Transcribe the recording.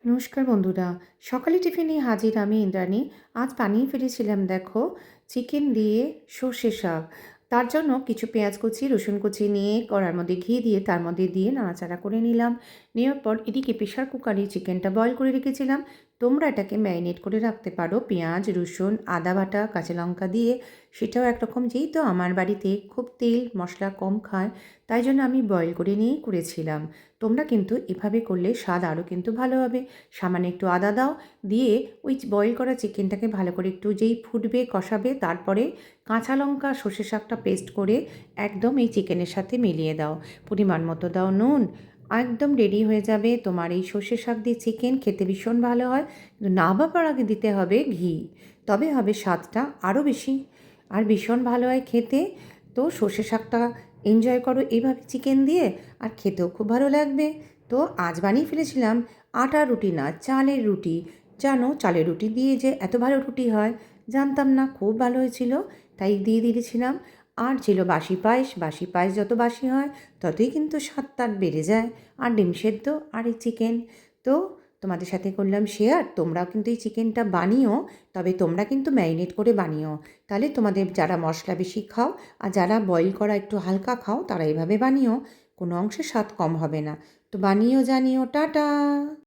নমস্কার বন্ধুরা, সকালে টিফিনে হাজির আমি ইন্দ্রাণী। আজ বানিয়ে ফেলেছিলাম দেখো চিকেন দিয়ে সর্ষে শাক। তার জন্য কিছু পেঁয়াজ কুচি, রসুন কুচি নিয়ে কড়ার মধ্যে ঘি দিয়ে তার মধ্যে দিয়ে নাড়াচাড়া করে নিলাম। নেওয়ার পর এদিকে প্রেশার কুকারে চিকেনটা বয়েল করে রেখেছিলাম। তোমরা এটাকে ম্যারিনেট করে রাখতে পারো পেঁয়াজ, রসুন, আদা বাটা, কাঁচা লঙ্কা দিয়ে। সেটাও একরকম, যেহেতু আমার বাড়িতে খুব তেল মশলা কম খায়, তাই জন্য আমি বয়েল করে নিয়েই করেছিলাম। তোমরা কিন্তু এভাবে করলে স্বাদ আরও কিন্তু ভালো হবে। সামান্য একটু আদা দাও, দিয়ে ওই বয়েল করা চিকেনটাকে ভালো করে একটু যেই ফুটবে কষাবে, তারপরে কাঁচা লঙ্কা সর্ষে শাকটা পেস্ট করে একদম এই চিকেনের সাথে মিলিয়ে দাও। পরিমাণ মতো দাও নুন। একদম রেডি হয়ে যাবে তোমার এই সর্ষে শাক দিয়ে চিকেন। খেতে ভীষণ ভালো হয়, কিন্তু নামাবার আগে দিতে হবে ঘি, তবে হবে স্বাদটা আরও বেশি আর ভীষণ ভালো হয় খেতে। তো সর্ষে শাকটা এনজয় করো এইভাবে চিকেন দিয়ে, আর খেতেও খুব ভালো লাগবে। তো আজ বানিয়ে ফেলেছিলাম আটার রুটি না, চালের রুটি। জানো চালের রুটি দিয়ে যে এত ভালো রুটি হয় জানতাম না, খুব ভালো হয়েছিল, তাই দিয়ে দিয়েছিলাম। আর ছিল বাসি পায়েস। বাসি পায়েস যত বাসি হয় ততই কিন্তু স্বাদটা বেড়ে যায়। আর ডিম সেদ্ধ আর এই চিকেন। তো তোমাদের সাথে করলাম শেয়ার। তোমরাও কিন্তু এই চিকেনটা বানিও, তবে তোমরা কিন্তু ম্যারিনেট করে বানিও। তাহলে তোমাদের যারা মশলা বেশি খাও আর যারা বয়েল করা একটু হালকা খাও তারা এইভাবে বানিও, কোনো অংশে স্বাদ কম হবে না। তো বানিও জানিও, টাটা।